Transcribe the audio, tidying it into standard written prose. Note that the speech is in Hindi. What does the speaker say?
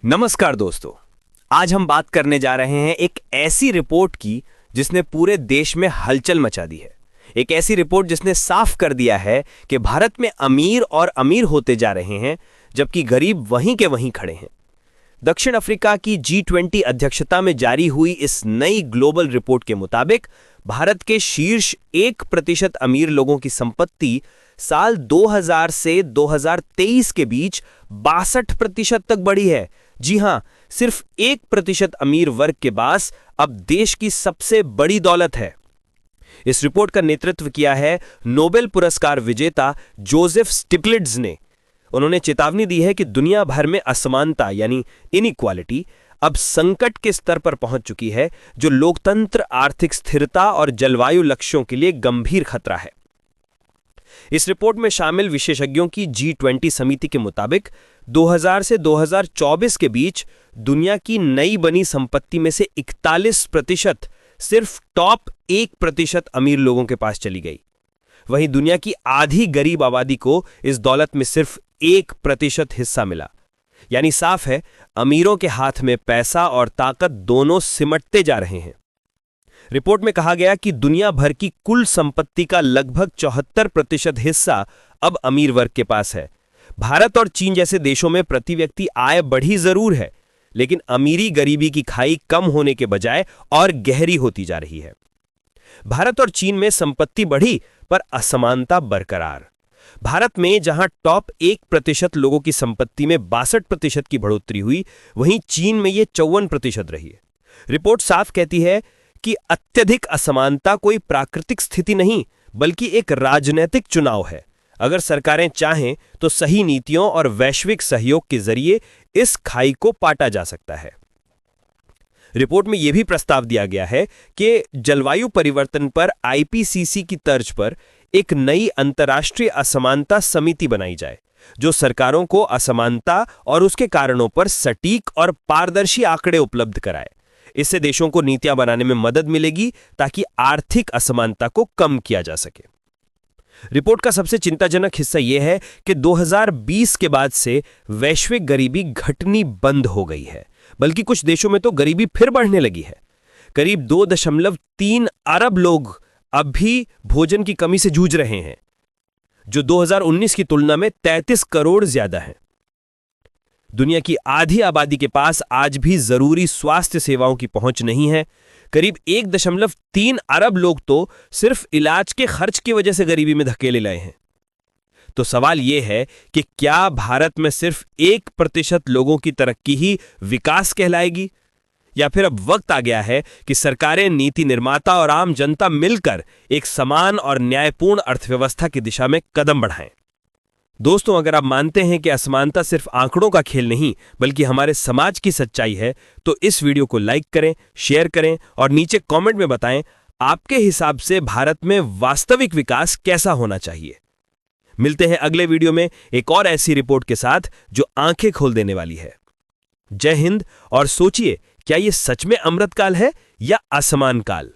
नमस्कार दोस्तों। आज हम बात करने जा रहे हैं एक ऐसी रिपोर्ट की जिसने पूरे देश में हलचल मचा दी है। एक ऐसी रिपोर्ट जिसने साफ कर दिया है कि भारत में अमीर और अमीर होते जा रहे हैं जबकि गरीब वहीं के वहीं खड़े हैं। दक्षिण अफ्रीका की G20 अध्यक्षता में जारी हुई इस नई ग्लोबल रिपोर्ट के मुताबिक भारत के शीर्ष 1% अमीर लोगों की संपत्ति साल 2000 से 2023 के बीच 62% तक बढ़ी है। जी हां, सिर्फ 1% अमीर वर्ग के पास अब देश की सबसे बड़ी दौलत है। इस रिपोर्ट का नेतृत्व किया है नोबेल पुरस्कार विजेता जोसेफ स्टिग्लिट्ज ने। उन्होंने चेतावनी दी है कि दुनिया भर में असमानता यानी इनइक्वालिटी अब संकट के स्तर पर पहुंच चुकी है, जो लोकतंत्र, आर्थिक स्थिरता और जलवायु लक्ष्यों के लिए गंभीर खतरा है। इस रिपोर्ट में शामिल विशेषज्ञों की G20 समिति के मुताबिक 2000 से 2024 के बीच दुनिया की नई बनी संपत्ति में से 41% सिर्फ टॉप 1% अमीर लोगों के पास चली गई। वहीं दुनिया की आधी गरीब आबादी को इस दौलत में सिर्फ 1% हिस्सा मिला। यानी साफ है, अमीरों के हाथ में पैसा और ताकत दोनों सिमटते जा रहे हैं। रिपोर्ट में कहा गया कि दुनिया भर की कुल संपत्ति का लगभग 74% हिस्सा अब अमीर वर्ग के पास है। भारत और चीन जैसे देशों में प्रति व्यक्ति आय बढ़ी जरूर है, लेकिन अमीरी गरीबी की खाई कम होने के बजाय और गहरी होती जा रही है। भारत और चीन में संपत्ति बढ़ी पर असमानता बरकरार। भारत में जहां टॉप 1% लोगों की संपत्ति में 62% की बढ़ोतरी हुई, वहीं चीन में यह 54% रही है। रिपोर्ट साफ कहती है कि अत्यधिक असमानता कोई प्राकृतिक स्थिति नहीं, बल्कि एक राजनीतिक चुनाव है। अगर सरकारें चाहें तो सही नीतियों और वैश्विक सहयोग के जरिए इस खाई को पाटा जा सकता है। रिपोर्ट में यह भी प्रस्ताव दिया गया है कि जलवायु परिवर्तन पर IPCC की तर्ज पर एक नई अंतर्राष्ट्रीय असमानता समिति बनाई जाए, जो सरकारों को असमानता और उसके कारणों पर सटीक और पारदर्शी आंकड़े उपलब्ध कराए। इससे देशों को नीतियां बनाने में मदद मिलेगी ताकि आर्थिक असमानता को कम किया जा सके। रिपोर्ट का सबसे चिंताजनक हिस्सा यह है कि 2020 के बाद से वैश्विक गरीबी घटनी बंद हो गई है, बल्कि कुछ देशों में तो गरीबी फिर बढ़ने लगी है। करीब 2.3 अरब लोग अब भी भोजन की कमी से जूझ रहे हैं, जो 2019 की तुलना में 33 करोड़ ज्यादा है। दुनिया की आधी आबादी के पास आज भी जरूरी स्वास्थ्य सेवाओं की पहुंच नहीं है। करीब 1.3 अरब लोग तो सिर्फ इलाज के खर्च की वजह से गरीबी में धकेले गए हैं। तो सवाल यह है कि क्या भारत में सिर्फ 1% लोगों की तरक्की ही विकास कहलाएगी, या फिर अब वक्त आ गया है कि सरकारें, नीति निर्माता और आम जनता मिलकर एक समान और न्यायपूर्ण अर्थव्यवस्था की दिशा में कदम बढ़ाएं। दोस्तों, अगर आप मानते हैं कि असमानता सिर्फ आंकड़ों का खेल नहीं बल्कि हमारे समाज की सच्चाई है, तो इस वीडियो को लाइक करें, शेयर करें और नीचे कमेंट में बताएं आपके हिसाब से भारत में वास्तविक विकास कैसा होना चाहिए। मिलते हैं अगले वीडियो में एक और ऐसी रिपोर्ट के साथ जो आंखें खोल देने वाली है। जय हिंद। और सोचिए, क्या यह सच में अमृतकाल है या असमान काल?